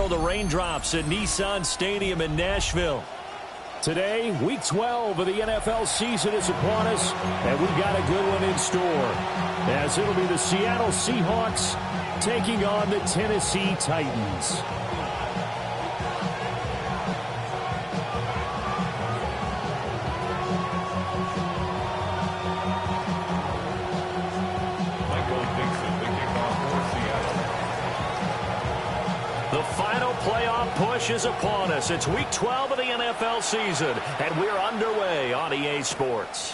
the raindrops at Nissan Stadium in Nashville. Today, Week 12 of the NFL season is upon us, and we've got a good one in store, as it'll be the Seattle Seahawks taking on the Tennessee Titans. The final playoff push is upon us. It's Week 12 of the NFL season, and we're underway on EA Sports.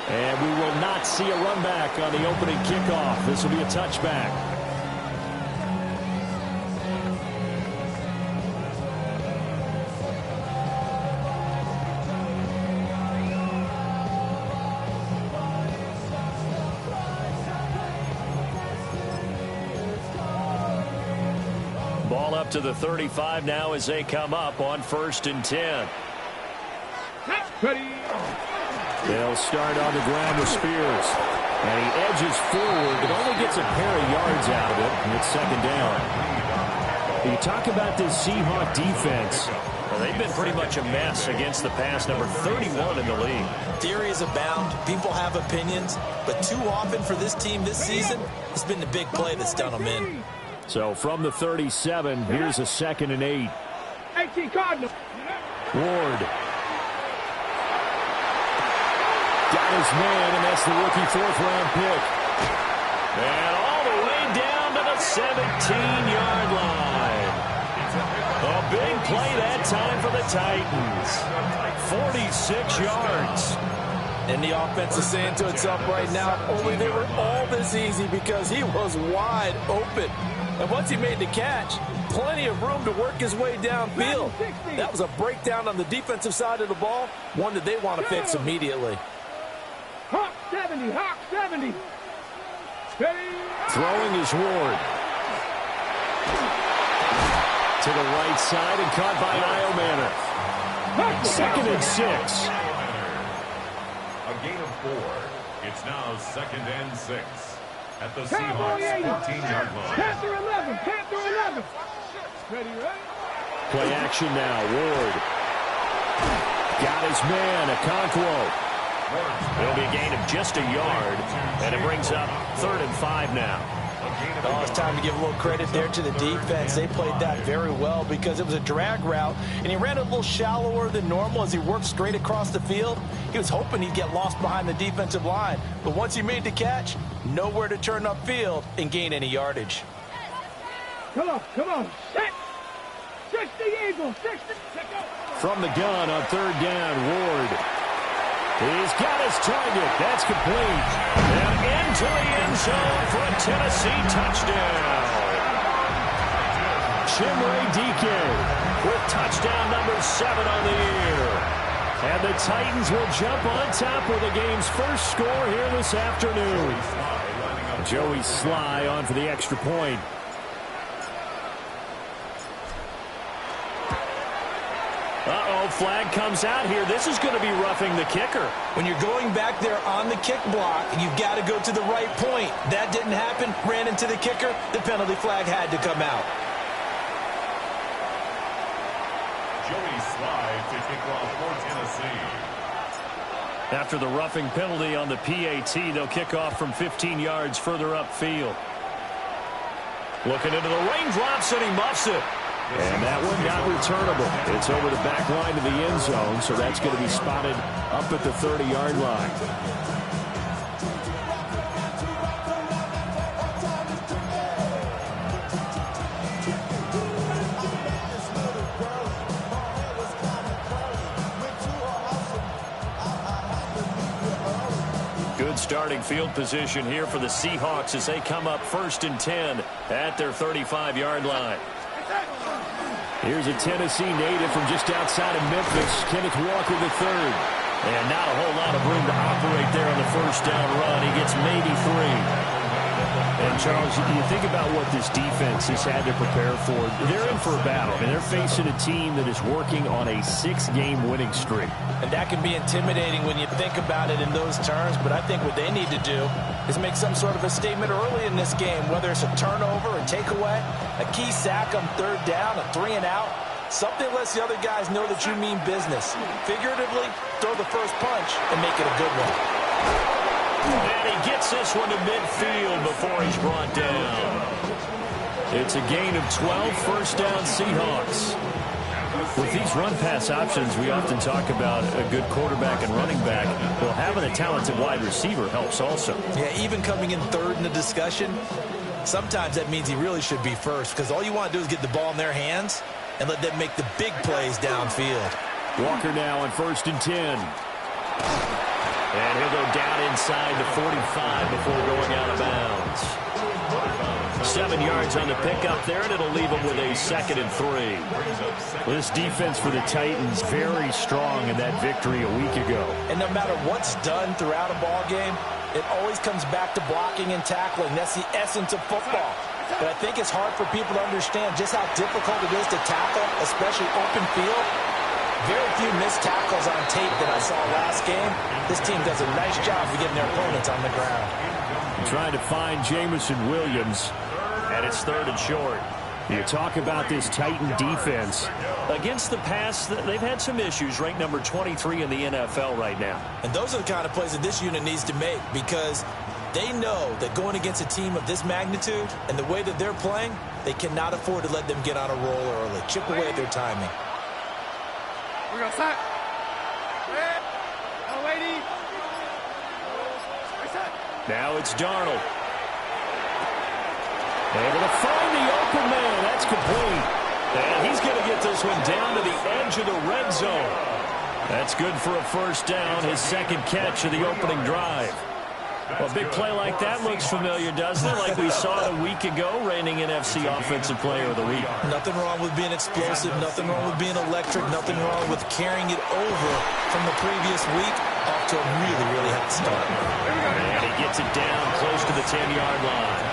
And we will not see a run back on the opening kickoff. This will be a touchback. Ball up to the 35 now as they come up on 1st and 10. They'll start on the ground with Spears. And he edges forward, but only gets a pair of yards out of it, and it's 2nd down. You talk about this Seahawk defense. Well, they've been pretty much a mess against the pass, number 31 in the league. Theories abound. People have opinions. But too often for this team this season, it's been the big play that's done them in. So from the 37, here's a 2nd and 8. 18 Cardinals. Ward. Got his man, and that's the rookie 4th-round pick. And all the way down to the 17-yard line. A big play that time for the Titans. 46 yards. And the offense is saying to itself right now, only they were all this easy because he was wide open. And once he made the catch, plenty of room to work his way downfield. That was a breakdown on the defensive side of the ball, one that they want to fix immediately. Hawk 70, Hawk 70. Throwing is Ward. To the right side and caught by Iomanner. 2nd and 6. A gain of 4. It's now 2nd and 6. At the Seahawks 14-yard line. Panther 11, Panther 11. Ready, right? Play action now. Ward. Got his man, Okonkwo. It'll be a gain of just a yard, and it brings up 3rd and 5 now. Oh, it's time to give a little credit there to the defense. They played that very well because it was a drag route, and he ran a little shallower than normal as he worked straight across the field. He was hoping he'd get lost behind the defensive line, but once he made the catch, nowhere to turn upfield and gain any yardage. Come on. 60 Eagles, 60. From the gun on 3rd down, Ward. He's got his target. That's complete. And into the end zone for a Tennessee touchdown. Chimere Dike with touchdown number 7 on the year. And the Titans will jump on top with the game's first score here this afternoon. Joey Sly on for the extra point. Uh-oh, flag comes out here. This is going to be roughing the kicker. When you're going back there on the kick block, you've got to go to the right point. That didn't happen. Ran into the kicker. The penalty flag had to come out. Joey Sly to kick off for Tennessee. After the roughing penalty on the PAT, they'll kick off from 15 yards further upfield. Looking into the raindrops, and he muffs it. And that one not returnable. It's over the back line of the end zone, so that's going to be spotted up at the 30-yard line. Good starting field position here for the Seahawks as they come up 1st and 10 at their 35-yard line. Here's a Tennessee native from just outside of Memphis, Kenneth Walker III. And not a whole lot of room to operate there on the 1st down run. He gets maybe 3. And, Charles, you think about what this defense has had to prepare for. They're in for a battle. I mean, they're facing a team that is working on a 6-game winning streak. And that can be intimidating when you think about it in those terms. But I think what they need to do is make some sort of a statement early in this game, whether it's a turnover, a takeaway, a key sack on 3rd down, a 3-and-out. Something lets the other guys know that you mean business. Figuratively, throw the first punch and make it a good one. And he gets this one to midfield before he's brought down. It's a gain of 12, 1st down Seahawks. With these run-pass options, we often talk about a good quarterback and running back. Well, having a talented wide receiver helps also. Yeah, even coming in 3rd in the discussion, sometimes that means he really should be first, because all you want to do is get the ball in their hands and let them make the big plays downfield. Walker now on 1st and 10. And he'll go down inside the 45 before going out of bounds. 7 yards on the pickup there, and it'll leave him with a 2nd and 3. Well, this defense for the Titans very strong in that victory a week ago. And no matter what's done throughout a ball game, it always comes back to blocking and tackling. That's the essence of football. But I think it's hard for people to understand just how difficult it is to tackle, especially open field. Very few missed tackles on tape that I saw last game. This team does a nice job of getting their opponents on the ground. Trying to find Jamison Williams, and it's 3rd and short. You talk about this Titan defense. Against the pass, they've had some issues, ranked number 23 in the NFL right now. And those are the kind of plays that this unit needs to make, because they know that going against a team of this magnitude and the way that they're playing, they cannot afford to let them get on a roll early. Chip away at their timing. We're going to sack. Oh, lady. Now it's Darnold. Able to find the open man. That's complete. And he's going to get this one down to the edge of the red zone. That's good for a 1st down, his 2nd catch of the opening drive. Well, a big play like that looks familiar, doesn't it? Like we saw it a week ago, reigning NFC Offensive Player of the Week. Nothing wrong with being explosive, nothing wrong with being electric, nothing wrong with carrying it over from the previous week off to a really, really hot start. And he gets it down close to the 10-yard line.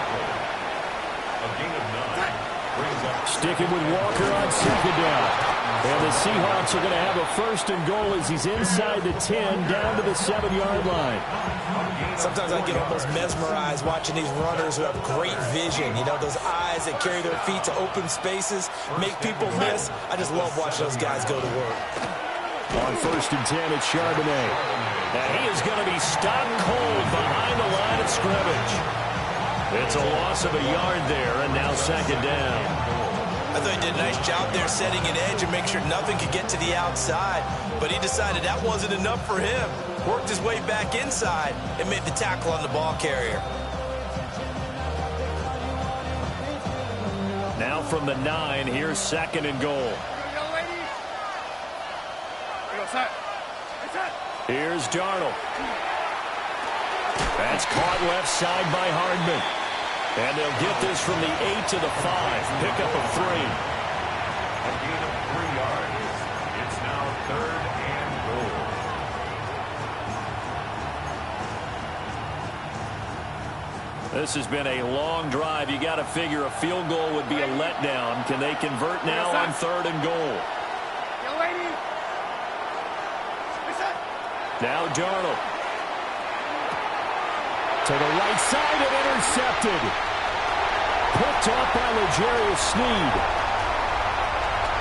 A gain of 9 brings up. Sticking with Walker on 2nd down. And the Seahawks are going to have a 1st and goal as he's inside the 10, down to the 7-yard line. Sometimes I get almost mesmerized watching these runners who have great vision. You know, those eyes that carry their feet to open spaces, make people miss. I just love watching those guys go to work. On 1st and 10, it's Charbonnet. And he is going to be stopped cold behind the line of scrimmage. It's a loss of a yard there, and now 2nd down. I thought he did a nice job there setting an edge and make sure nothing could get to the outside. But he decided that wasn't enough for him. Worked his way back inside and made the tackle on the ball carrier. Now from the 9, here's 2nd and goal. Here's Darnold. That's caught left side by Hardman. And they'll get this from the 8 to the 5. Pickup of 3. A gain of 3 yards. It's now 3rd and goal. This has been a long drive. You got to figure a field goal would be a letdown. Can they convert now on 3rd and goal? Now Darnold. To the right side and intercepted. Picked off by L'Jarius Sneed.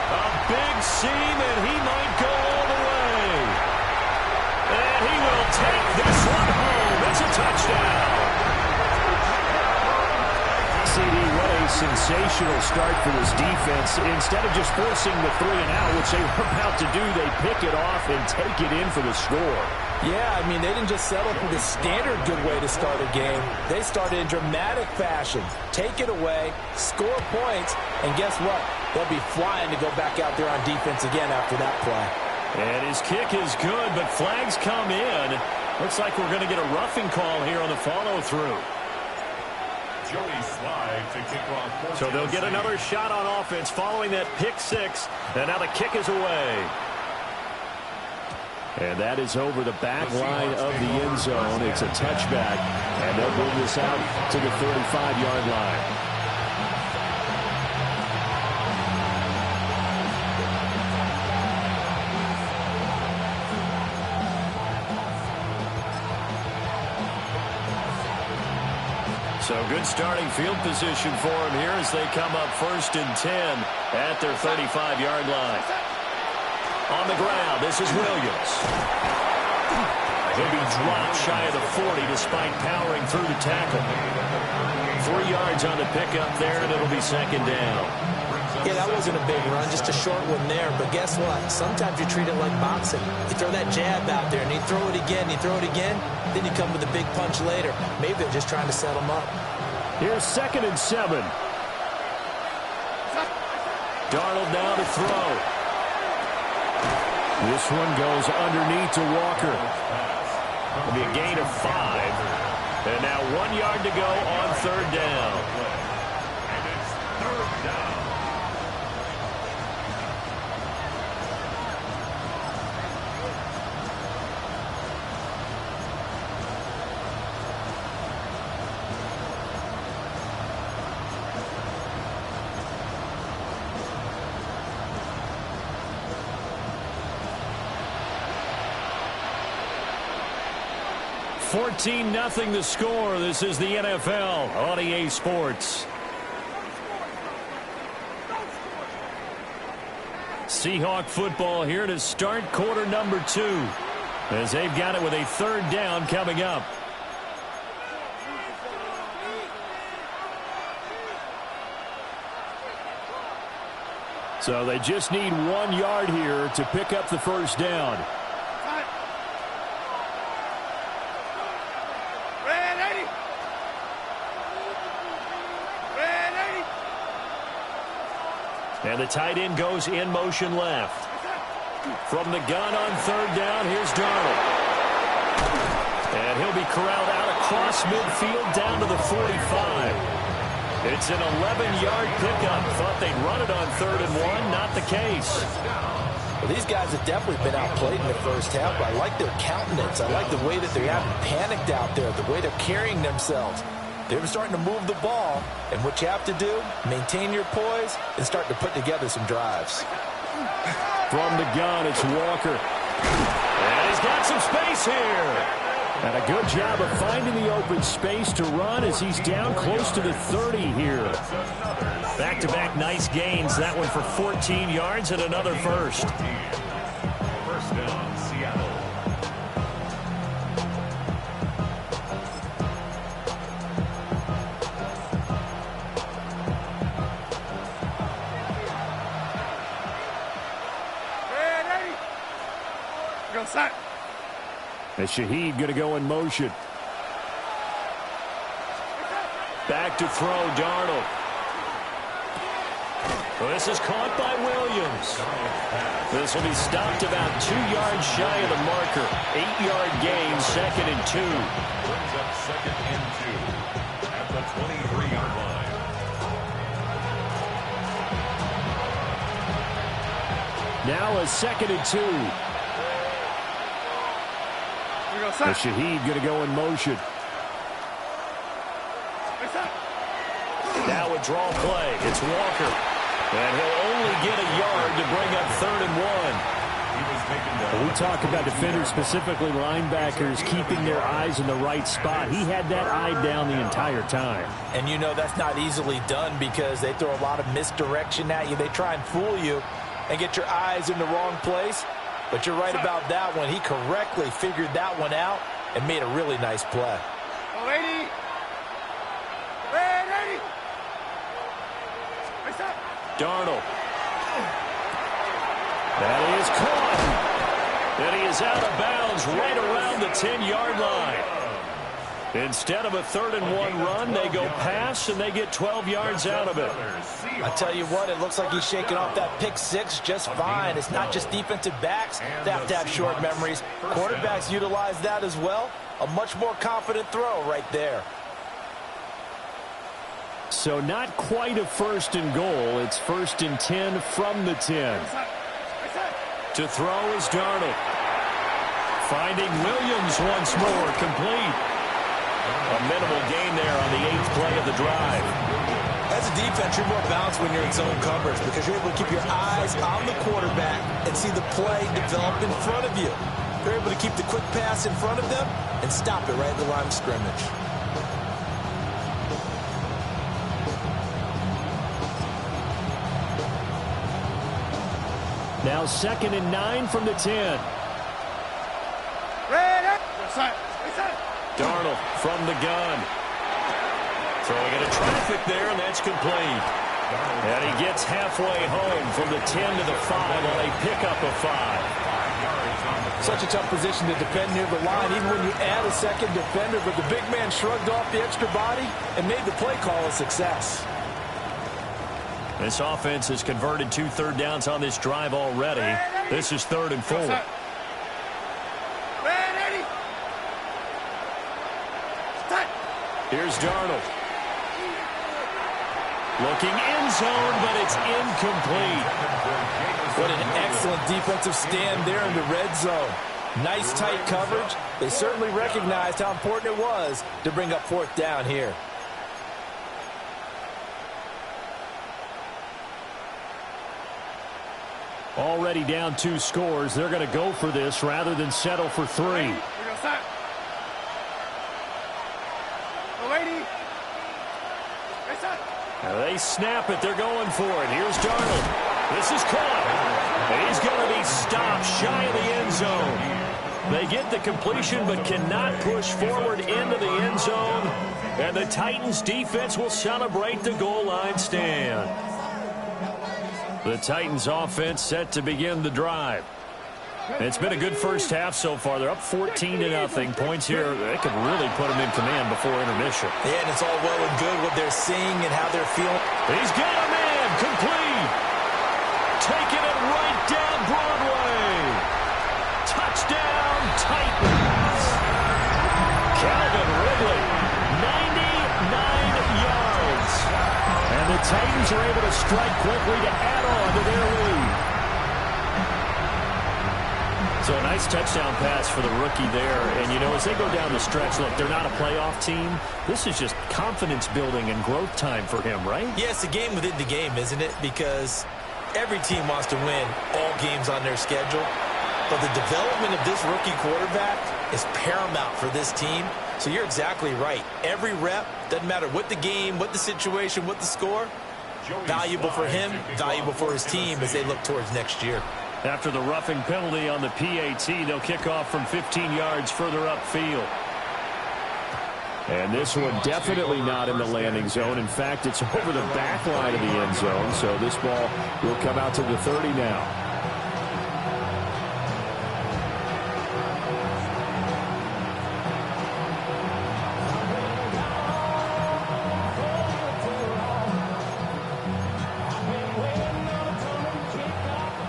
A big seam, and he might go all the way. And he will take this one home. It's a touchdown. CD, what a sensational start for this defense. Instead of just forcing the 3-and-out, which they were about to do, they pick it off and take it in for the score. Yeah, I mean, they didn't just settle for the standard good way to start a game. They started in dramatic fashion. Take it away, score points, and guess what? They'll be flying to go back out there on defense again after that play. And his kick is good, but flags come in. Looks like we're going to get a roughing call here on the follow-through. To kick off. So they'll get another shot on offense following that pick 6. And now the kick is away. And that is over the back line of the end zone. It's a touchback, and they'll bring this out to the 35-yard line. So good starting field position for him here as they come up 1st and 10 at their 35-yard line. On the ground, this is Williams. He'll be dropped shy of the 40 despite powering through the tackle. 3 yards on the pickup there, and it'll be 2nd down. Yeah, that wasn't a big run, just a short one there. But guess what? Sometimes you treat it like boxing. You throw that jab out there, and you throw it again, you throw it again, then you come with a big punch later. Maybe they're just trying to set him up. Here's 2nd and 7. Darnold now to throw. This one goes underneath to Walker. It'll be a gain of 5. And now 1 yard to go on 3rd down. And it's 3rd down. Nothing the score. This is the NFL on EA Sports. Seahawk football here to start quarter number 2 as they've got it with a 3rd down coming up. So they just need 1 yard here to pick up the 1st down. And the tight end goes in motion left. From the gun on 3rd down, here's Darnold. And he'll be corralled out across midfield down to the 45. It's an 11-yard pickup. Thought they'd run it on 3rd and 1. Not the case. Well, these guys have definitely been outplayed in the first half, but I like their countenance. I like the way that they haven't panicked out there, the way they're carrying themselves. They're starting to move the ball, and what you have to do, maintain your poise and start to put together some drives. From the gun, it's Walker. And he's got some space here. And a good job of finding the open space to run as he's down close to the 30 here. Back-to-back nice gains. That one for 14 yards and another first. 1st down, Seattle. And Shaheed going to go in motion. Back to throw, Darnold. Well, this is caught by Williams. This will be stopped about 2 yards shy of the marker. 8-yard gain, 2nd and 2. Brings up 2nd and 2 at the 23-yard line. Now a 2nd and 2. And Shaheed going to go in motion. Now a draw play. It's Walker. And he'll only get a yard to bring up 3rd and 1. We talk about defenders, specifically linebackers, keeping their eyes in the right spot. He had that eye down the entire time. And you know that's not easily done because they throw a lot of misdirection at you. They try and fool you and get your eyes in the wrong place. But you're right about that one. He correctly figured that one out and made a really nice play. Darnold. That is caught. And he is out of bounds right around the 10-yard line. Instead of a 3rd and 1 run, they go pass, and they get 12 yards out of it. I tell you what, it looks like he's shaking off that pick 6 just fine. It's not just defensive backs that have to have short memories. Quarterbacks utilize that as well. A much more confident throw right there. So not quite a 1st and goal. It's 1st and 10 from the 10. To throw is Darnold. Finding Williams once more, complete. A minimal gain there on the 8th play of the drive. As a defense, you're more balanced when you're in zone coverage because you're able to keep your eyes on the quarterback and see the play develop in front of you. You're able to keep the quick pass in front of them and stop it right at the line of scrimmage. Now 2nd and 9 from the 10. Darnold from the gun. Throwing into traffic there, and that's complete. And he gets halfway home from the 10 to the 5 on a pickup of 5. Such a tough position to defend near the line, even when you add a second defender, but the big man shrugged off the extra body and made the play call a success. This offense has converted 2 third downs on this drive already. This is 3rd and 4. Here's Darnold. Looking end zone, but it's incomplete. What an excellent defensive stand there in the red zone. Nice tight coverage. They certainly recognized how important it was to bring up 4th down here. Already down 2 scores. They're going to go for this rather than settle for 3. Now they snap it. They're going for it. Here's Darnold. This is caught. And he's going to be stopped shy of the end zone. They get the completion but cannot push forward into the end zone. And the Titans defense will celebrate the goal line stand. The Titans offense set to begin the drive. It's been a good first half so far. They're up 14-0. Points here, they could really put them in command before intermission. Yeah, and it's all well and good what they're seeing and how they're feeling. He's got a man, complete. Taking it right down Broadway. Touchdown, Titans. Calvin Ridley, 99 yards. And the Titans are able to strike quickly to add on to their lead. So a nice touchdown pass for the rookie there. And, you know, as they go down the stretch, look, they're not a playoff team. This is just confidence building and growth time for him, right? Yeah, it's a game within the game, isn't it? Because every team wants to win all games on their schedule. But the development of this rookie quarterback is paramount for this team. So you're exactly right. Every rep, doesn't matter what the game, what the situation, what the score, valuable for him, valuable for his team as they look towards next year. After the roughing penalty on the PAT, they'll kick off from 15 yards further upfield. And this one definitely not in the landing zone. In fact, it's over the back line of the end zone, so this ball will come out to the 30 now.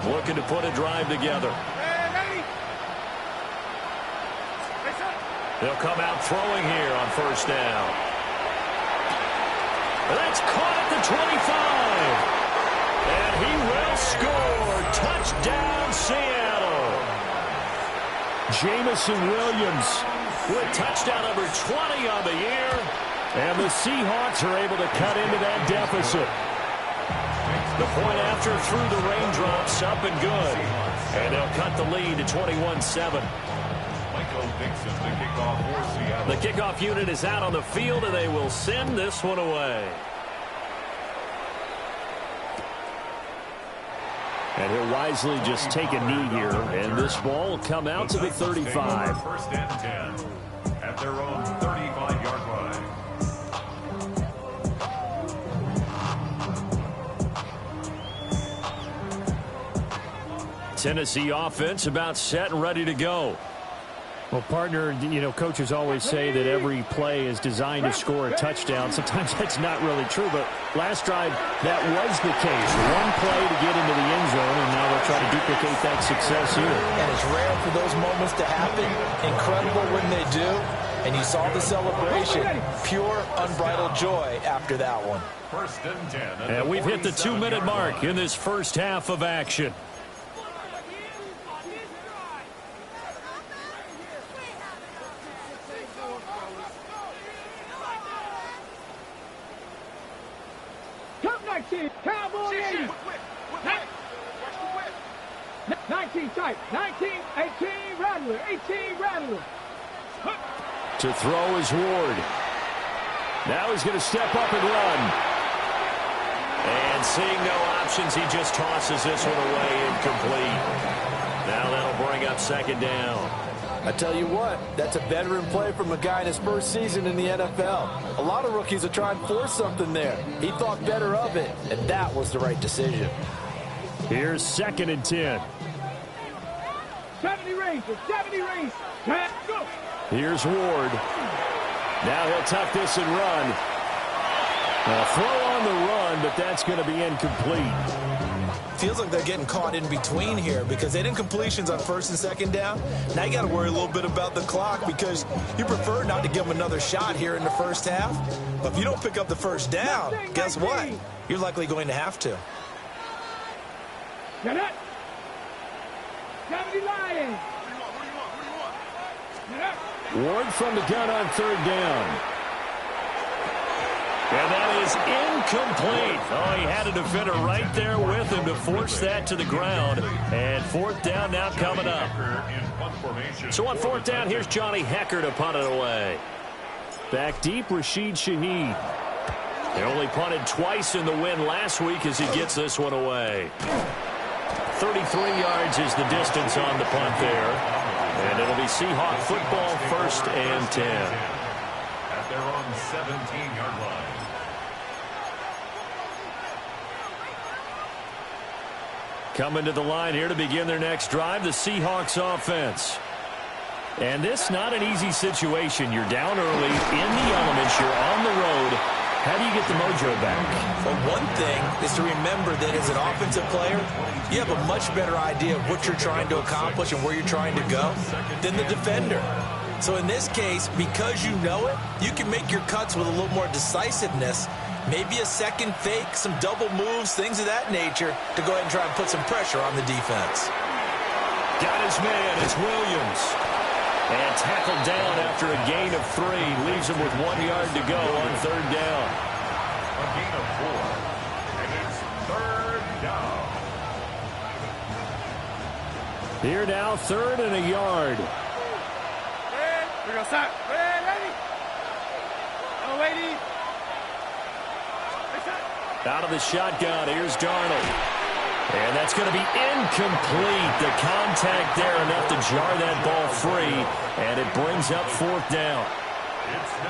Looking to put a drive together. They'll come out throwing here on 1st down. That's caught at the 25. And he will score. Touchdown, Seattle. Jamison Williams with touchdown number 20 on the year. And the Seahawks are able to cut into that deficit. The point after through the raindrops, up and good. And they'll cut the lead to 21-7. The kickoff unit is out on the field, and they will send this one away. And he'll wisely just take a knee here, and this ball will come out to the 35. 1st and 10 at their own 35-yard line. Tennessee offense about set and ready to go. Well, partner, you know, coaches always say that every play is designed to score a touchdown. Sometimes that's not really true, but last drive, that was the case. One play to get into the end zone, and now they'll try to duplicate that success here. And it's rare for those moments to happen. Incredible when they do. And you saw the celebration. Pure, unbridled joy after that one. 1st and 10. And we've hit the 2-minute mark in this first half of action. 18 tight. 19, 18, Rattler. 18, Rattler. To throw is Ward. Now he's going to step up and run. And seeing no options, he just tosses this one away incomplete. Now that'll bring up second down. I tell you what, that's a veteran play from a guy in his first season in the NFL. A lot of rookies are trying to force something there. He thought better of it, and that was the right decision. Here's 2nd and 10. 70 range. 70 range. Go. Here's Ward. Now he'll tuck this and run. A throw on the run, but that's going to be incomplete. Feels like they're getting caught in between here because they didn't completions on 1st and 2nd down. Now you got to worry a little bit about the clock because you prefer not to give them another shot here in the first half. But if you don't pick up the first down, guess what? You're likely going to have to. Get it. 70 Lions. Ward from the gun on 3rd down. And that is incomplete. Oh, he had a defender right there with him to force that to the ground. And 4th down now coming up. So on 4th down, here's Johnny Hecker to punt it away. Back deep, Rashid Shaheed. They only punted twice in the win last week as he gets this one away. 33 yards is the distance on the punt there. And it'll be Seahawk football, 1st and 10. At their own 17-yard line. Coming to the line here to begin their next drive, the Seahawks offense. And this not an easy situation. You're down early in the elements. You're on the road. How do you get the mojo back? Well, one thing is to remember that as an offensive player, you have a much better idea of what you're trying to accomplish and where you're trying to go than the defender. So in this case, because you know it, you can make your cuts with a little more decisiveness. Maybe a second fake, some double moves, things of that nature to go ahead and try and put some pressure on the defense. Got his man. It's Williams. And tackled down after a gain of 3. Leaves him with 1 yard to go on 3rd down. A gain of 4. And it's 3rd down. Here now, 3rd and a yard. We're going to start. Ready? Oh, lady. Out of the shotgun, here's Darnold. And that's going to be incomplete. The contact there enough to jar that ball free. And it brings up 4th down.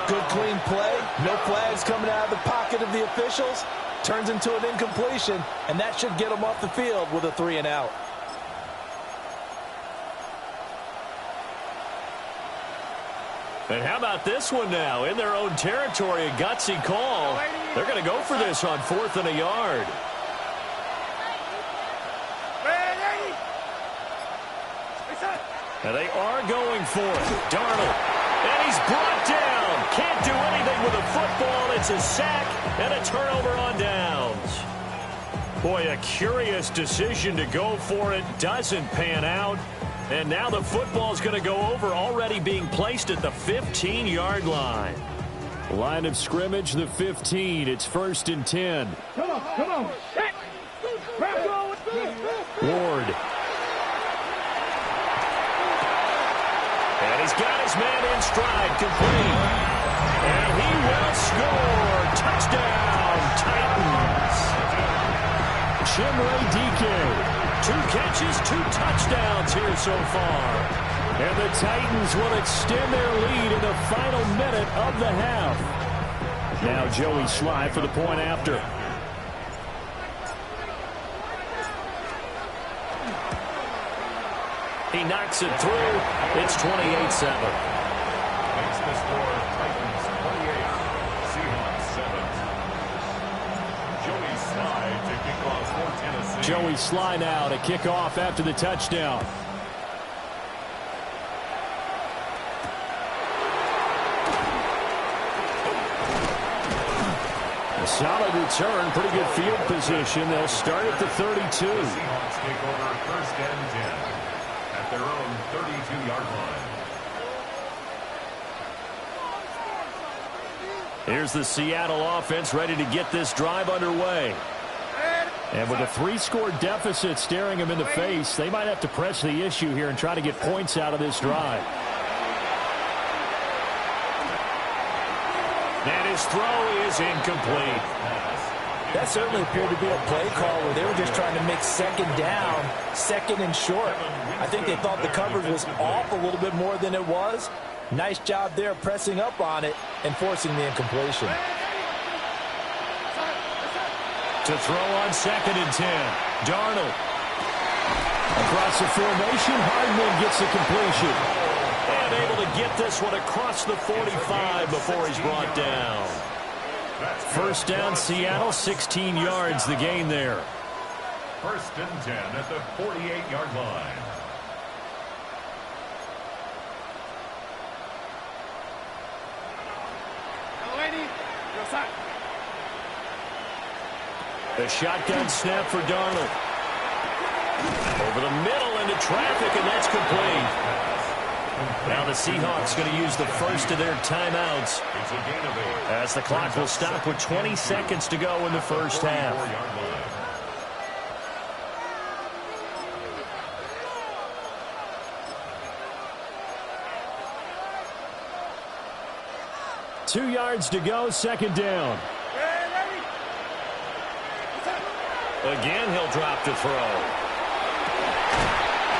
Good clean play. No flags coming out of the pocket of the officials. Turns into an incompletion. And that should get them off the field with a 3 and out. And how about this one now? In their own territory, a gutsy call. They're going to go for this on 4th and a yard. And they are going for it. Darnold. And he's brought down. Can't do anything with a football. It's a sack and a turnover on downs. Boy, a curious decision to go for it. Doesn't pan out. And now the football's going to go over, already being placed at the 15-yard line. Line of scrimmage, the 15. It's 1st and 10. Come on. Ward. And he's got his man in stride, complete. And he will score. Touchdown, Titans. Chimere Dike. 2 catches, 2 touchdowns here so far. And the Titans will extend their lead in the final minute of the half. Now Joey Sly for the point after. He knocks it through. It's 28-7. Makes the score Titans 28, Seahawks 7. Joey Sly to kick off for Tennessee. Joey Sly now to kick off after the touchdown. A solid return, pretty good field position. They'll start at the 32. The Seahawks take over 1st and 10 at their own 32-yard line. Here's the Seattle offense ready to get this drive underway. And with a 3-score deficit staring him in the face, they might have to press the issue here and try to get points out of this drive. And his throw is incomplete. That certainly appeared to be a play call where they were just trying to make second down, second and short. I think they thought the coverage was off a little bit more than it was. Nice job there pressing up on it and forcing the incompletion. To throw on 2nd and 10. Darnold. Across the formation, Hardman gets the completion. And able to get this one across the 45 before he's brought down. First down, Seattle, 16 yards the gain there. 1st and 10 at the 48-yard line. A shotgun snap for Darnold. Over the middle into traffic, and that's complete. Now the Seahawks going to use the first of their timeouts as the clock will stop with 20 seconds to go in the first half. Two yards to go, 2nd down. Again, he'll drop to throw.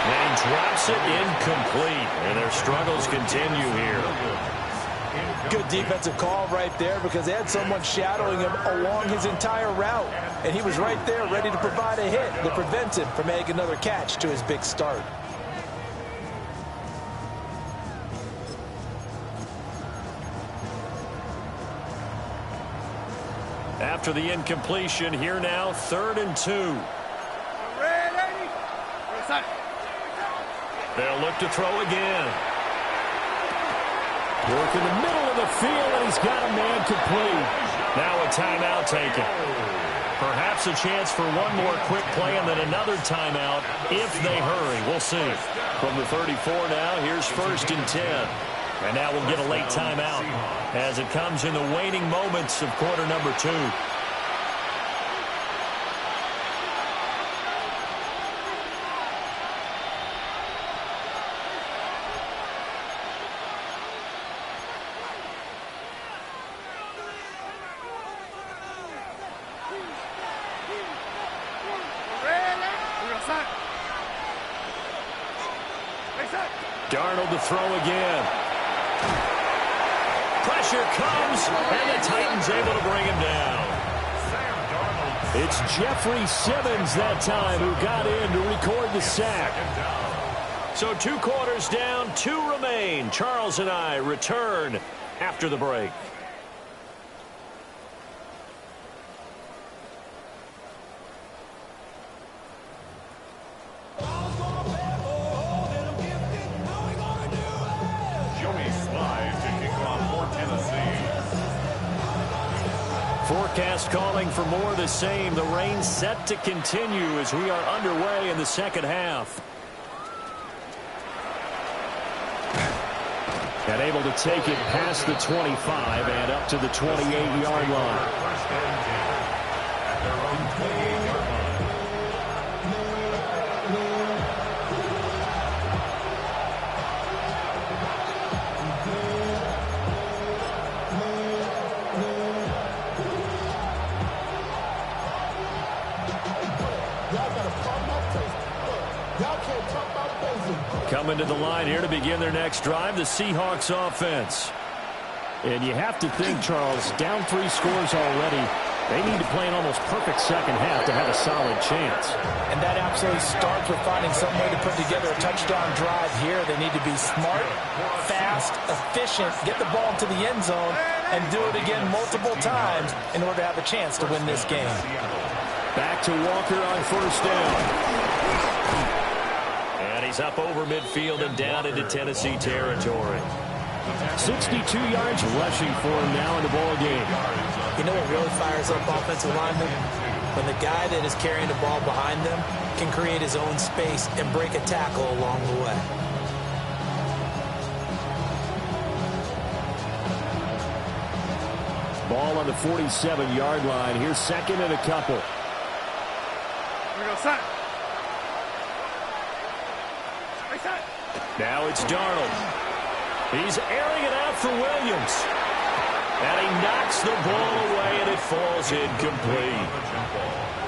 And drops it incomplete. And their struggles continue here. Good defensive call right there because they had someone shadowing him along his entire route. And he was right there ready to provide a hit that prevents him from making another catch to his big start. After the incompletion, here now, 3rd and 2. They'll look to throw again. Work in the middle of the field, and he's got a man complete. Now a timeout taken. Perhaps a chance for one more quick play and then another timeout if they hurry. We'll see. From the 34 now, here's 1st and 10. And now we'll get a late timeout as it comes in the waning moments of quarter number 2. Darnold to throw again. Pressure comes, and the Titans able to bring him down. It's Jeffrey Simmons that time who got in to record the sack. So 2 quarters down, 2 remain. Charles and I return after the break. Forecast calling for more of the same. The rain set to continue as we are underway in the second half. And able to take it past the 25 and up to the 28-yard line. Coming to the line here to begin their next drive, the Seahawks offense. And you have to think, Charles, down 3 scores already. They need to play an almost perfect second half to have a solid chance. And that absolutely starts with finding some way to put together a touchdown drive here. They need to be smart, fast, efficient, get the ball into the end zone, and do it again multiple times in order to have a chance to win this game. Back to Walker on 1st down. And he's up over midfield and down into Tennessee territory. 62 yards rushing for him now in the ball game. You know what really fires up offensive linemen? When the guy that is carrying the ball behind them can create his own space and break a tackle along the way. Ball on the 47-yard line. Here's 2nd and a couple. Now it's Darnold. He's airing it out for Williams. And he knocks the ball away, and it falls incomplete.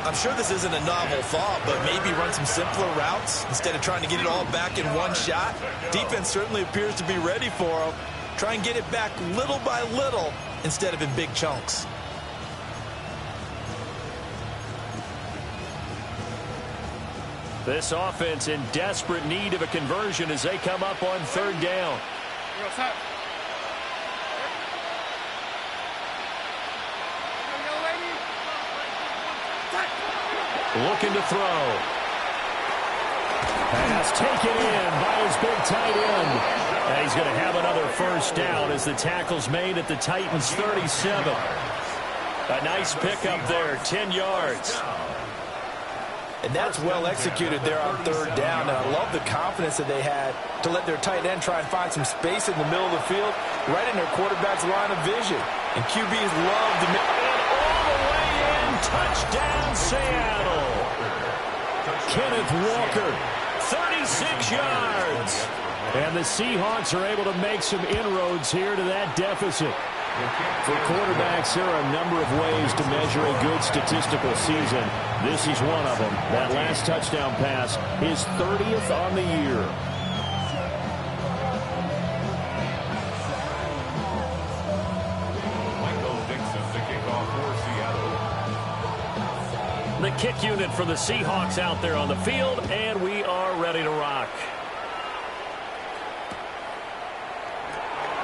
I'm sure this isn't a novel thought, but maybe run some simpler routes instead of trying to get it all back in one shot. Defense certainly appears to be ready for him. Try and get it back little by little instead of in big chunks. This offense in desperate need of a conversion as they come up on third down. Looking to throw. Pass taken in by his big tight end. And he's going to have another first down as the tackle's made at the Titans' 37. A nice pickup there, 10 yards. And that's well executed there on third down. And I love the confidence that they had to let their tight end try and find some space in the middle of the field, right in their quarterback's line of vision. And QBs love to make it all the way in. Touchdown, Seattle. Kenneth Walker, 36 yards. And the Seahawks are able to make some inroads here to that deficit. For quarterbacks, there are a number of ways to measure a good statistical season. This is one of them. That last touchdown pass, his 30th on the year. The kick unit for the Seahawks out there on the field, and we are ready to rock.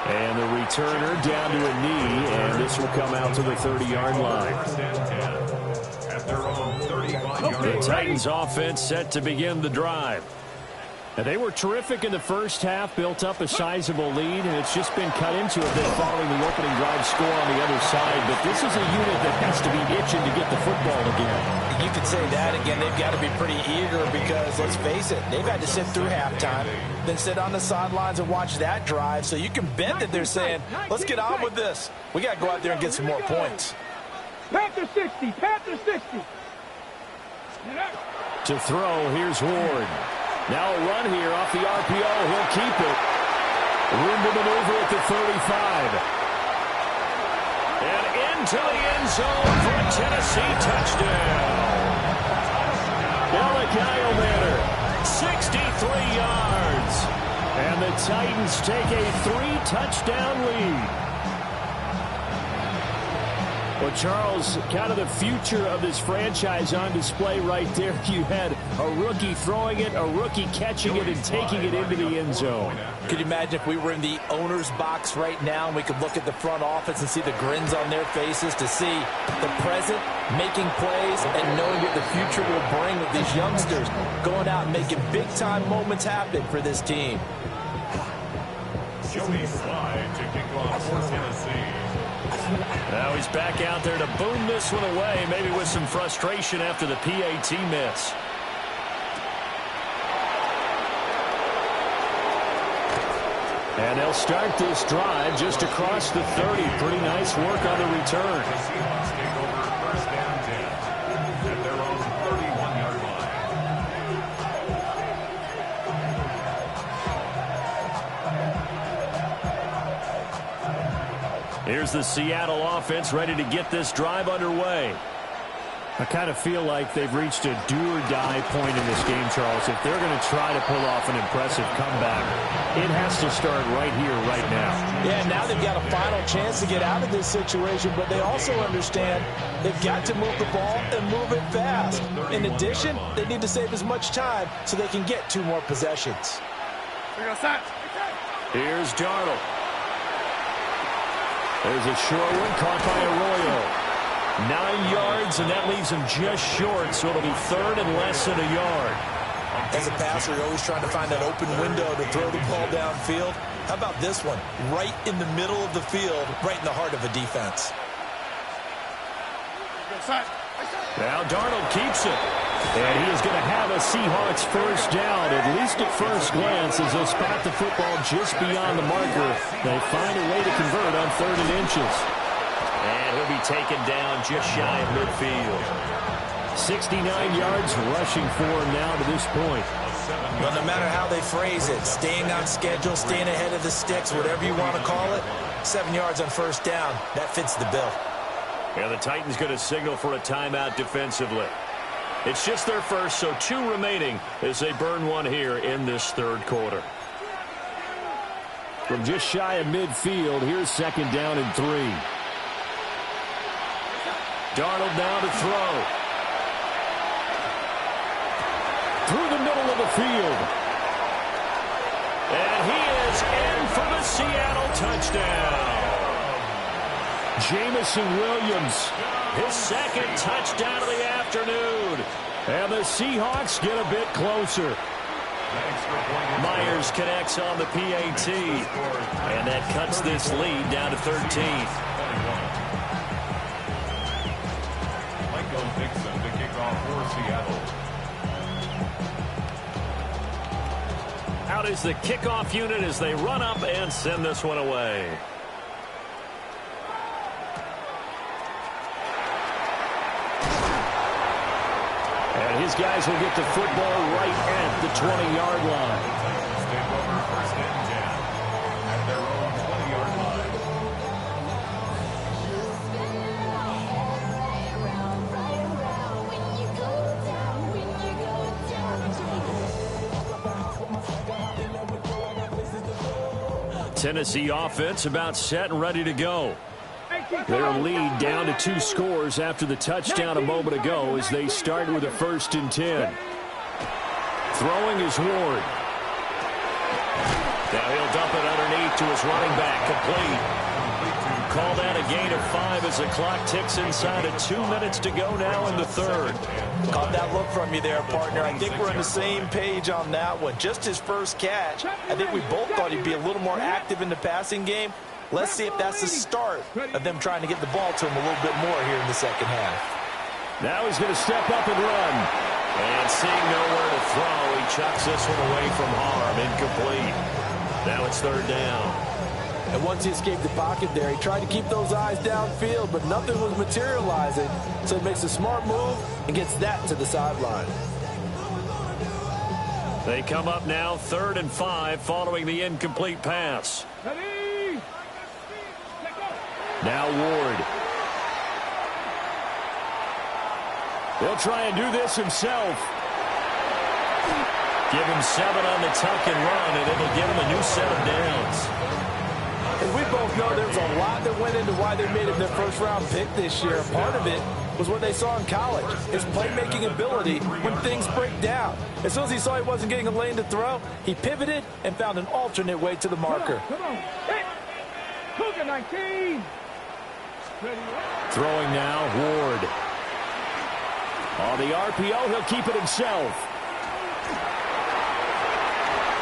And the returner down to a knee, and this will come out to the 30-yard line. The Titans offense set to begin the drive. And they were terrific in the first half, built up a sizable lead, and it's just been cut into a bit following the opening drive score on the other side. But this is a unit that has to be itching to get the football again. You could say that again. They've got to be pretty eager because, let's face it, they've had to sit through halftime, then sit on the sidelines and watch that drive. So you can bet that they're saying, let's get on with this. We got to go out there and get some more points. Panther 60, Panther 60. To throw, here's Ward. Now a run here off the RPO. He'll keep it. Room to maneuver at the 35. And into the end zone for a Tennessee touchdown. Wk12, 63 yards. And the Titans take a 3-touchdown lead. Well, Charles, kind of the future of this franchise on display right there. You had a rookie throwing it, a rookie catching it, and taking it into the end zone. Could you imagine if we were in the owner's box right now and we could look at the front office and see the grins on their faces to see the present making plays and knowing what the future will bring with these youngsters going out and making big-time moments happen for this team. Joey Slide to kick off for Tennessee. Now he's back out there to boom this one away, maybe with some frustration after the PAT miss. And they'll start this drive just across the 30. Pretty nice work on the return. The Seahawks take over first down 10 at their own 31-yard line. Here's the Seattle offense ready to get this drive underway. I kind of feel like they've reached a do-or-die point in this game, Charles. If they're going to try to pull off an impressive comeback, it has to start right here, right now. Yeah, now they've got a final chance to get out of this situation, but they also understand they've got to move the ball and move it fast. In addition, they need to save as much time so they can get 2 more possessions. Here's Darnold. There's a short one caught by Arroyo. 9 yards, and that leaves him just short, so it'll be 3rd and less than a yard. As a passer, you're always trying to find that open window to throw the ball downfield. How about this one? Right in the middle of the field, right in the heart of a defense. Now Darnold keeps it. And he is going to have a Seahawks first down, at least at first glance, as they'll spot the football just beyond the marker. They find a way to convert on 3rd and inches. And he'll be taken down just shy of midfield. 69 yards rushing for him now to this point. But no matter how they phrase it, staying on schedule, staying ahead of the sticks, whatever you want to call it, 7 yards on first down, that fits the bill. Yeah, the Titans going to signal for a timeout defensively. It's just their first, so 2 remaining as they burn one here in this third quarter. From just shy of midfield, here's 2nd down and 3. Darnold now to throw. Through the middle of the field. And he is in for the Seattle touchdown. Jamison Williams, his 2nd touchdown of the afternoon. And the Seahawks get a bit closer. Myers connects on the PAT. And that cuts this lead down to 13. Michael Dixon to kick off for Seattle. Out is the kickoff unit as they run up and send this one away. And his guys will get the football right at the 20-yard line. Stay over 1st and 10 at their own 20-yard line. Tennessee offense about set and ready to go. Their lead down to 2 scores after the touchdown a moment ago as they start with a 1st and 10. Throwing is Ward. Now he'll dump it underneath to his running back. Complete. Call that a gain of 5 as the clock ticks inside of 2 minutes to go now in the third. Caught that look from you there, partner. I think we're on the same page on that one. Just his first catch. I think we both thought he'd be a little more active in the passing game. Let's see if that's the start of them trying to get the ball to him a little bit more here in the second half. Now he's going to step up and run. And seeing nowhere to throw, he chucks this one away from harm. Incomplete. Now it's 3rd down. And once he escaped the pocket there, he tried to keep those eyes downfield, but nothing was materializing. So he makes a smart move and gets that to the sideline. They come up now 3rd and 5 following the incomplete pass. Now Ward. He'll try and do this himself. Give him 7 on the tuck and run, and it'll give him a new set of downs. And we both know there's a lot that went into why they made him their first-round pick this year. Part of it was what they saw in college, his playmaking ability when things break down. As soon as he saw he wasn't getting a lane to throw, he pivoted and found an alternate way to the marker. Come on. Hey. Cougar 19. Throwing now, Ward. On the RPO, he'll keep it himself.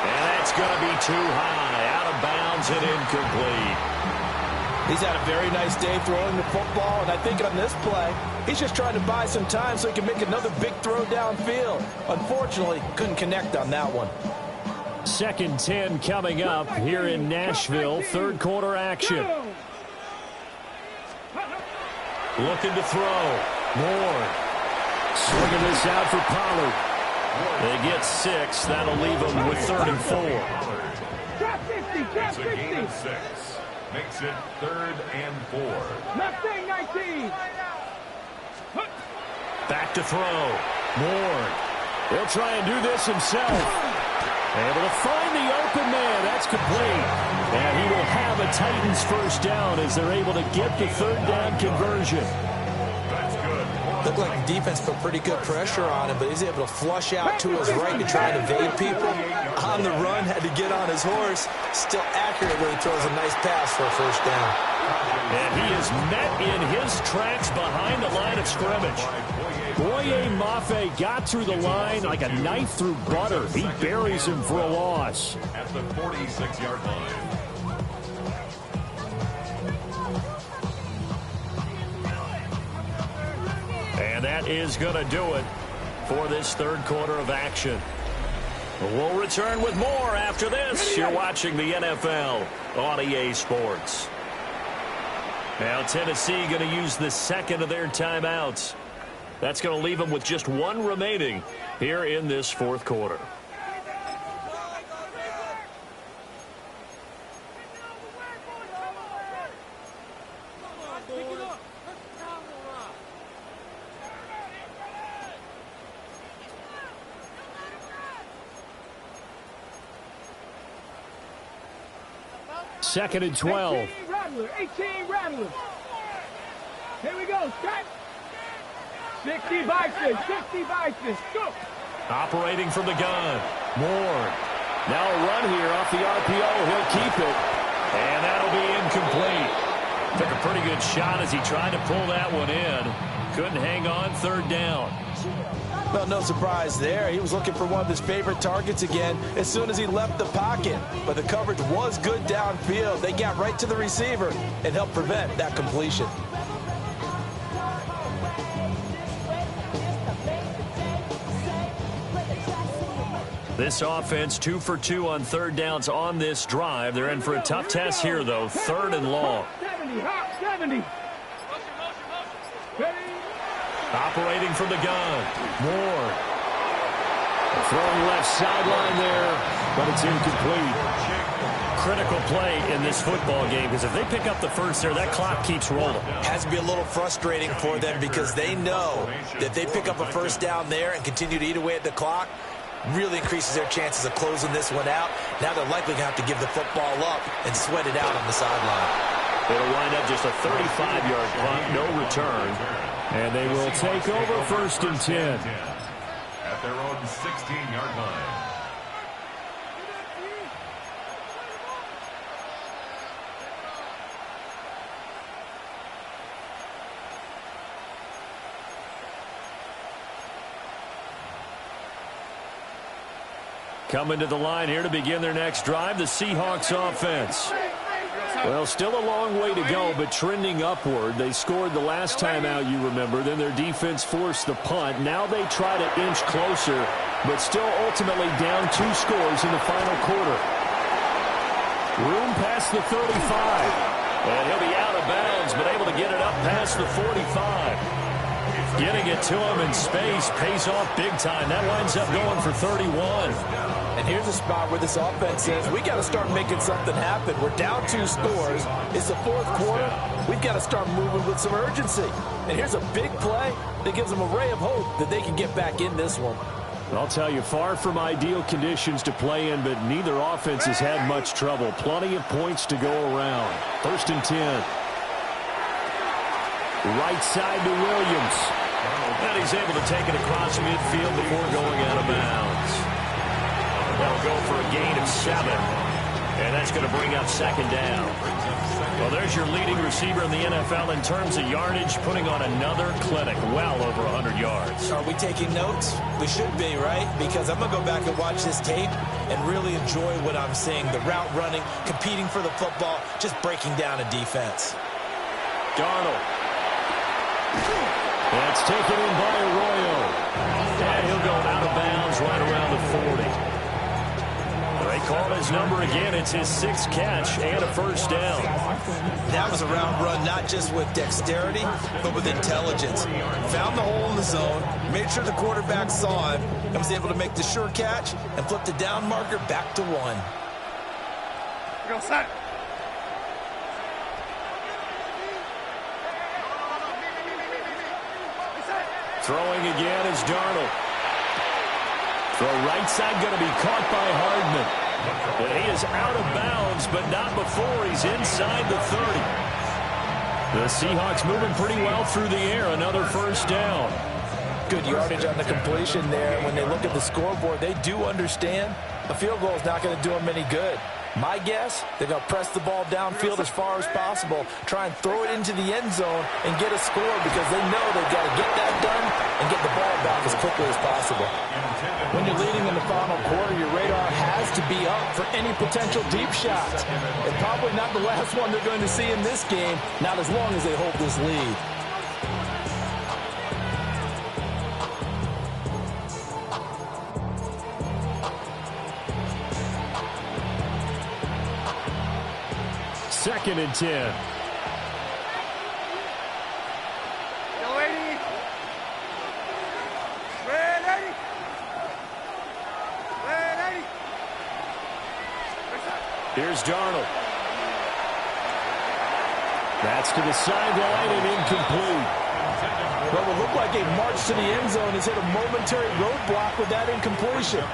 And that's going to be too high. Out of bounds and incomplete. He's had a very nice day throwing the football, and I think on this play, he's just trying to buy some time so he can make another big throw downfield. Unfortunately, couldn't connect on that one. 2nd 10 coming up here in Nashville. 3rd quarter action. Looking to throw. Moore. Swinging this out for Pollard. They get 6. That'll leave them with 3rd and 4. Drop 50, drop It's a gain 50. of 6. Makes it 3rd and 4. Left thing 19. Back to throw. Moore. He'll try and do this himself. Able to find the open man. That's complete. And he will have a Titans first down as they're able to get the 3rd down conversion. That's good. Looked like the defense put pretty good pressure on him, but he's able to flush out to his right to try and evade people. On the run, had to get on his horse. Still accurately throws a nice pass for a first down. And he is met in his tracks behind the line of scrimmage. Boye Mafe got through the line like a knife through butter. He buries him for a loss. At the 46-yard line. And that is going to do it for this 3rd quarter of action. We'll return with more after this. You're watching the NFL on EA Sports. Now Tennessee going to use the 2nd of their timeouts. That's going to leave them with just one remaining here in this fourth quarter. Second and 12. 18 rattlers. Here we go, Scott. 60 bison. Go. Operating from the gun. Moore. Now a run here off the RPO. He'll keep it. And that'll be incomplete. Took a pretty good shot as he tried to pull that one in. Couldn't hang on. Third down. Well, no surprise there. He was looking for one of his favorite targets again as soon as he left the pocket. But the coverage was good downfield. They got right to the receiver and helped prevent that completion. This offense 2 for 2 on third downs on this drive. They're in for a tough test here, though. Third and long. 70. Operating from the gun. Moore. Throwing left sideline there, but it's incomplete. Critical play in this football game because if they pick up the first there, that clock keeps rolling. Has to be a little frustrating for them because they know that if they pick up a first down there and continue to eat away at the clock, really increases their chances of closing this one out. Now they're likely going to have to give the football up and sweat it out on the sideline. It'll wind up just a 35-yard punt, no return. And they will take over first and 10. At their own 16-yard line. Coming to the line here to begin their next drive, the Seahawks offense. Well, still a long way to go, but trending upward. They scored the last time out, you remember. Then their defense forced the punt. Now they try to inch closer, but still ultimately down 2 scores in the final quarter. Room past the 35. And he'll be out of bounds, but able to get it up past the 45. Getting it to him in space pays off big time. That winds up going for 31. And here's a spot where this offense says, we got to start making something happen. We're down 2 scores. It's the fourth quarter. We've got to start moving with some urgency. And here's a big play that gives them a ray of hope that they can get back in this one. I'll tell you, far from ideal conditions to play in, but neither offense has had much trouble. Plenty of points to go around. First and 10. Right side to Williams. And he's able to take it across midfield before going out of bounds. They'll go for a gain of 7. And that's going to bring up second down. Well, there's your leading receiver in the NFL in terms of yardage, putting on another clinic, well over 100 yards. Are we taking notes? We should be, right? Because I'm going to go back and watch this tape and really enjoy what I'm seeing. The route running, competing for the football, just breaking down a defense. Darnold. That's taken in by Arroyo. And he'll go out of bounds right around the 40. They call his number again. It's his 6th catch and a first down. That was a route run not just with dexterity, but with intelligence. Found the hole in the zone, made sure the quarterback saw him, and was able to make the sure catch and flip the down marker back to 1. Go, set. Throwing again is Darnold. Throw right side going to be caught by Hardman. But he is out of bounds, but not before he's inside the 30. The Seahawks moving pretty well through the air. Another first down. Good yardage on the completion there. When they look at the scoreboard, they do understand a field goal is not going to do them any good. My guess, they're going to press the ball downfield as far as possible, try and throw it into the end zone and get a score because they know they've got to get that done and get the ball back as quickly as possible. When you're leading in the final quarter, your radar has to be up for any potential deep shots. And probably not the last one they're going to see in this game, not as long as they hold this lead. Second and 10. Here's Darnold. That's to the sideline and incomplete. Well, it looked like a march to the end zone. He's hit a momentary roadblock with that incompletion.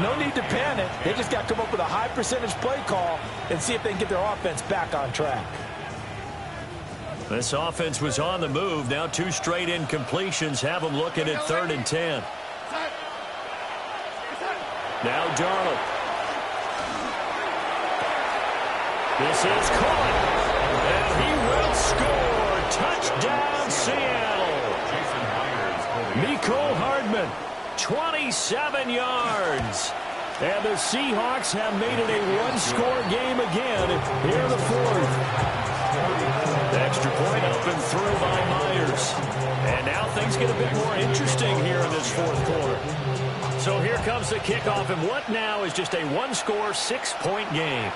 No need to panic. They just got to come up with a high percentage play call and see if they can get their offense back on track. This offense was on the move. Now 2 straight incompletions have them looking at 3rd and 10. Now Darnold. This is caught. And he will score. Touchdown, Seattle. Mecole Hardman, 27 yards. And the Seahawks have made it a 1-score game again here in the 4th. Extra point up and through by Myers. And now things get a bit more interesting here in this 4th quarter. So here comes the kickoff, and what now is just a 1-score, 6-point game.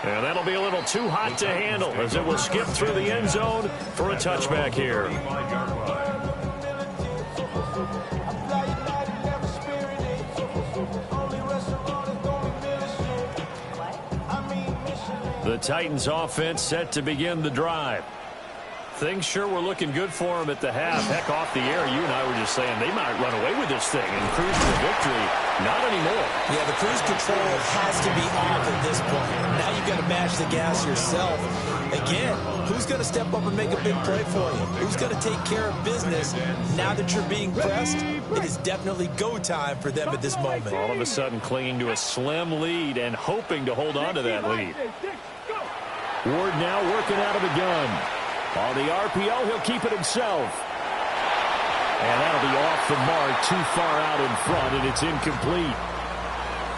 And that'll be a little too hot to handle as it will skip through the end zone for a touchback here. The Titans offense set to begin the drive. Things sure were looking good for them at the half. Heck, off the air, you and I were just saying they might run away with this thing and cruise to victory. Not anymore. Yeah, the cruise control has to be off at this point. Now you've got to match the gas yourself. Again, who's going to step up and make a big play for you? Who's going to take care of business now that you're being pressed? It is definitely go time for them at this moment. All of a sudden clinging to a slim lead and hoping to hold on to that lead. Ward now working out of the gun. On the RPO, he'll keep it himself. And that'll be off the mark, too far out in front, and it's incomplete.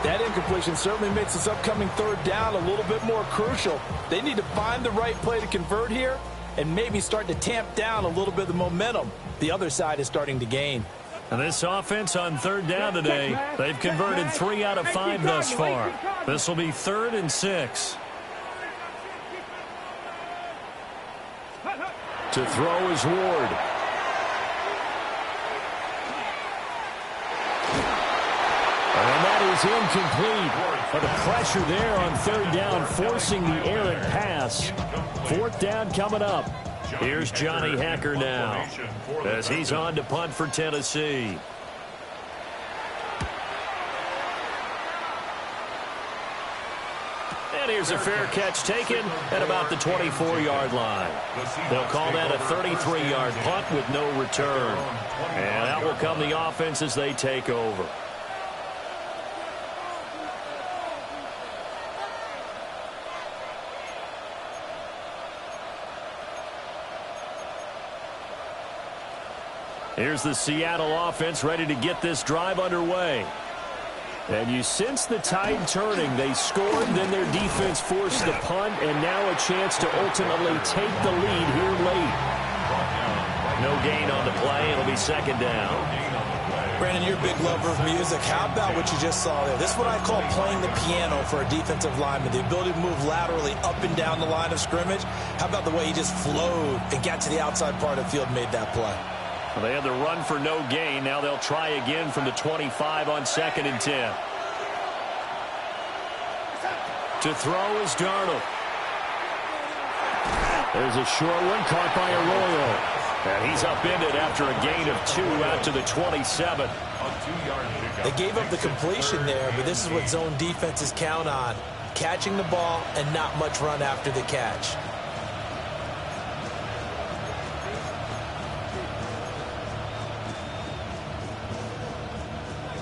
That incompletion certainly makes this upcoming 3rd down a little bit more crucial. They need to find the right play to convert here and maybe start to tamp down a little bit of the momentum the other side is starting to gain. And this offense on 3rd down today, they've converted 3 out of 5 thus far. This will be 3rd and 6. To throw is Ward. And that is incomplete. But the pressure there on 3rd down, forcing the errant pass. 4th down coming up. Here's Johnny Hacker now as he's on to punt for Tennessee. And here's a fair catch taken at about the 24-yard line. They'll call that a 33-yard punt with no return. And out will come the offense as they take over. Here's the Seattle offense ready to get this drive underway. And you sense the tide turning. They scored, then their defense forced the punt, and now a chance to ultimately take the lead here late. No gain on the play. It'll be 2nd down. Brandon, you're a big lover of music. How about what you just saw there? This is what I call playing the piano for a defensive lineman. The ability to move laterally up and down the line of scrimmage. How about the way he just flowed and got to the outside part of the field and made that play? Well, they had the run for no gain. Now they'll try again from the 25 on 2nd and 10. To throw is Darnold. There's a short one caught by Arroyo. And he's upended after a gain of 2 out to the 27. They gave up the completion there, but this is what zone defenses count on. Catching the ball and not much run after the catch.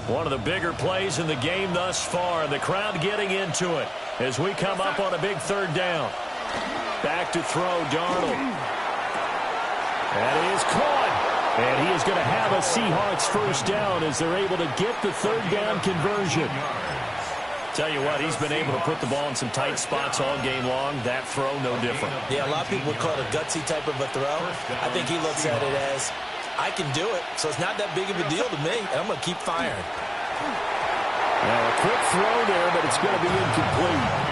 One of the bigger plays in the game thus far. The crowd getting into it as we come up on a big 3rd down. Back to throw, Darnold. And he is caught. And he is going to have a Seahawks 1st down as they're able to get the 3rd down conversion. Tell you what, he's been able to put the ball in some tight spots all game long. That throw, no different. Yeah, a lot of people would call it a gutsy type of a throw. I think he looks at it as, I can do it, so it's not that big of a deal to me, and I'm going to keep firing. Now, a quick throw there, but it's going to be incomplete.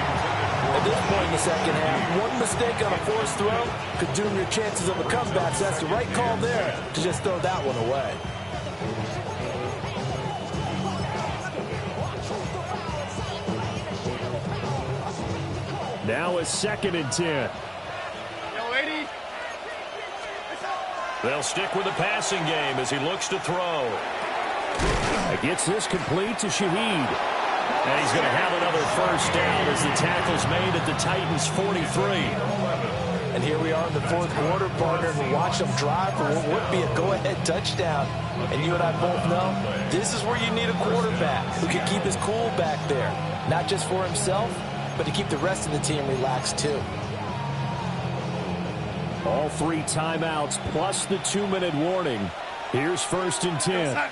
At this point in the 2nd half, one mistake on a forced throw could doom your chances of a comeback. So that's the right call there to just throw that one away. Now a 2nd and 10. They'll stick with the passing game as he looks to throw. He gets this complete to Shaheed. And he's going to have another first down as the tackle's made at the Titans' 43. And here we are in the 4th quarter, partner, and watch them drive for what would be a go-ahead touchdown. And you and I both know this is where you need a quarterback who can keep his cool back there. Not just for himself, but to keep the rest of the team relaxed too. All 3 timeouts plus the 2-minute warning. Here's 1st and 10.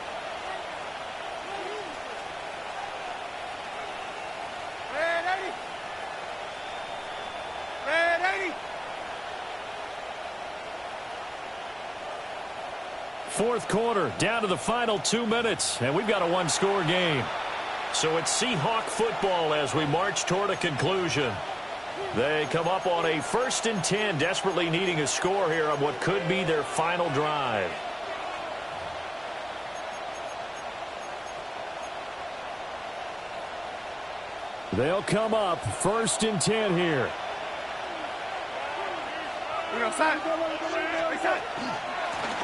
Fourth quarter, down to the final 2 minutes, and we've got a 1-score game. So it's Seahawk football as we march toward a conclusion. They come up on a 1st and 10, desperately needing a score here on what could be their final drive. They'll come up 1st and 10 here.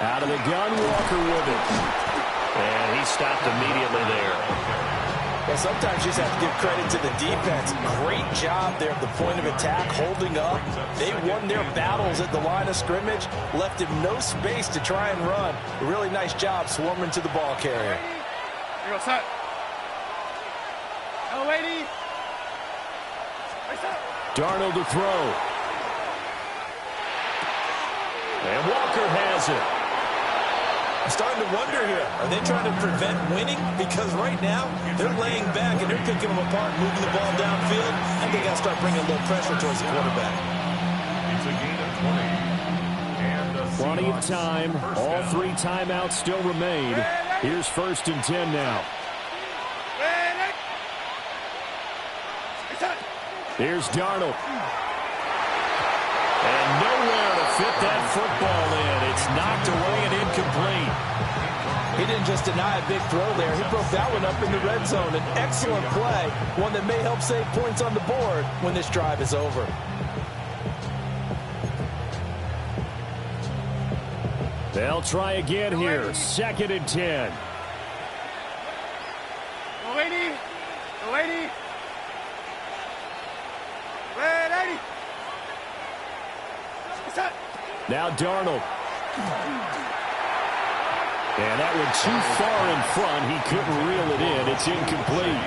Out of the gun, Walker with it. And he stopped immediately there. Well, sometimes you just have to give credit to the defense. Great job there at the point of attack, holding up. They won their battles at the line of scrimmage, left him no space to try and run. A really nice job swarming to the ball carrier. Here goes set. Oh, lady. Darnold to throw. And Walker has it. I'm starting to wonder here, are they trying to prevent winning? Because right now, they're laying back and they're picking them apart, moving the ball downfield, and they got to start bringing a little pressure towards the quarterback. It's a gain of 20. And Plenty of time. All 3 timeouts still remain. Here's 1st and 10 now. Here's Darnold. And nowhere to fit that football in. It's knocked away and incomplete. He didn't just deny a big throw there. He broke that one up in the red zone. An excellent play, one that may help save points on the board when this drive is over. They'll try again here. 2nd and 10. The lady. The lady. Red 80. Now Darnold. And that went too far in front. He couldn't reel it in. It's incomplete.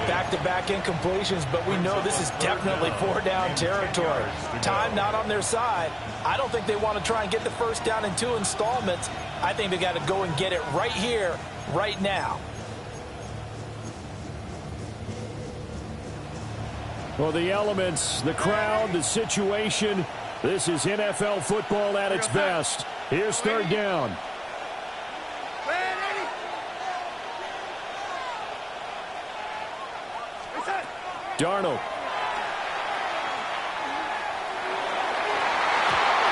Back-to-back incompletions, but we know this is definitely 4-down territory. Time not on their side. I don't think they want to try and get the first down in 2 installments. I think they got to go and get it right here, right now. Well, the elements, the crowd, the situation, this is NFL football at its best. Here's 3rd down. Darnold.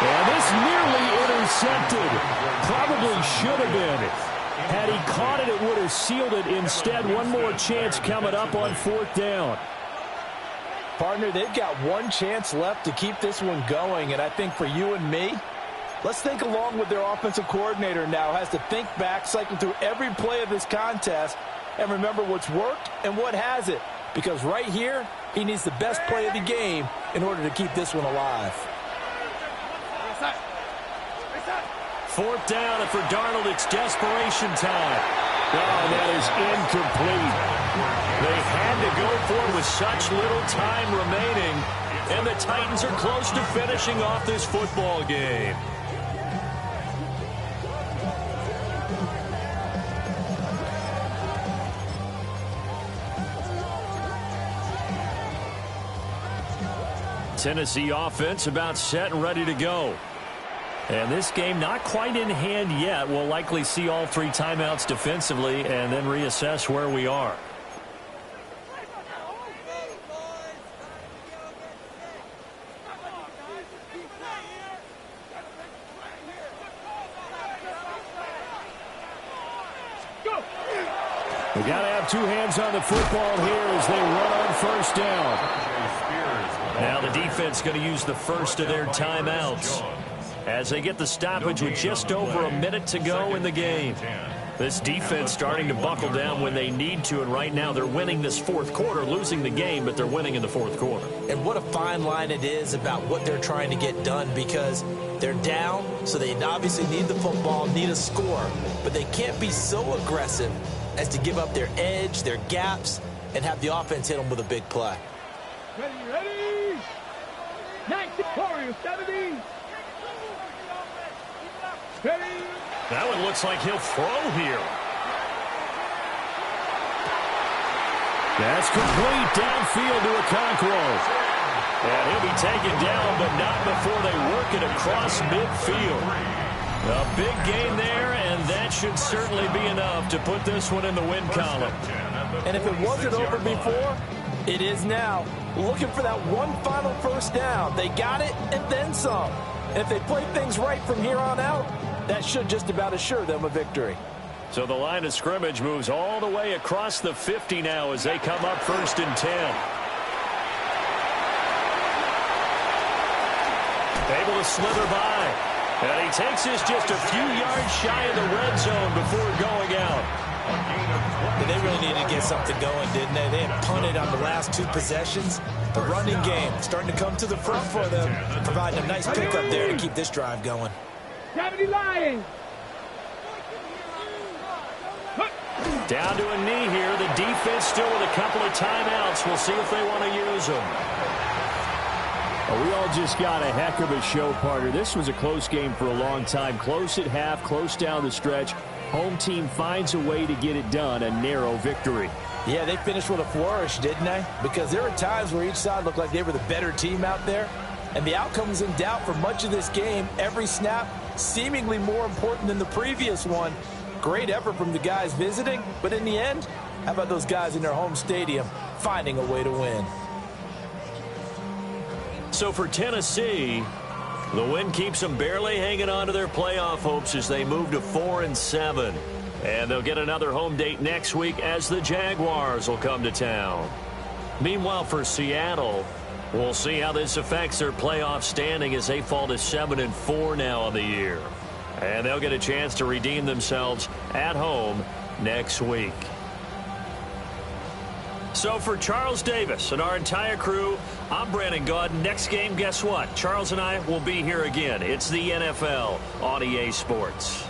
And this nearly intercepted. Probably should have been. Had he caught it, it would have sealed it. Instead, one more chance coming up on 4th down. Partner, they've got one chance left to keep this one going, and I think for you and me, let's think along with their offensive coordinator now. Has to think back, cycle through every play of this contest, and remember what's worked and what hasn't. Because right here, he needs the best play of the game in order to keep this one alive. 4th down, and for Darnold, it's desperation time. Oh, that is incomplete. They had to go for it with such little time remaining, and the Titans are close to finishing off this football game. Tennessee offense about set and ready to go. And this game not quite in hand yet. We'll likely see all 3 timeouts defensively and then reassess where we are. We got to have two hands on the football here as they run on first down. Now the defense going to use the first of their timeouts as they get the stoppage with just over a minute to go in the game. This defense starting to buckle down when they need to, and right now they're winning this fourth quarter, losing the game, but they're winning in the fourth quarter. And what a fine line it is about what they're trying to get done, because they're down, so they obviously need the football, need a score, but they can't be so aggressive as to give up their edge, their gaps, and have the offense hit them with a big play. Ready? 90, Warriors, 70. Ready? That one looks like he'll throw here. That's complete downfield to Okonkwo. And he'll be taken down, but not before they work it across midfield. A big gain there, and that should certainly be enough to put this one in the win column. And if it wasn't over before, it is now. Looking for that one final first down. They got it and then some. And if they play things right from here on out, that should just about assure them a victory. So the line of scrimmage moves all the way across the 50 now as they come up 1st and 10. Able to slither by. And he takes this just a few yards shy of the red zone before going out. And they really needed to get something going, didn't they? They had punted on the last two possessions. The running game starting to come to the front for them, providing a nice pickup there to keep this drive going. 70 Lions. Down to a knee here. The defense still with a couple of timeouts. We'll see if they want to use them. We all just got a heck of a show, partner. This was a close game for a long time. Close at half, close down the stretch. Home team finds a way to get it done. A narrow victory. Yeah, they finished with a flourish, didn't they? Because there were times where each side looked like they were the better team out there. And the outcome was in doubt for much of this game. Every snap seemingly more important than the previous one. Great effort from the guys visiting. But in the end, how about those guys in their home stadium finding a way to win? So for Tennessee, the win keeps them barely hanging on to their playoff hopes as they move to 4-7. And they'll get another home date next week as the Jaguars will come to town. Meanwhile, for Seattle, we'll see how this affects their playoff standing as they fall to 7-4 now on the year. And they'll get a chance to redeem themselves at home next week. So for Charles Davis and our entire crew, I'm Brandon Gaudin. Next game, guess what? Charles and I will be here again. It's the NFL on EA Sports.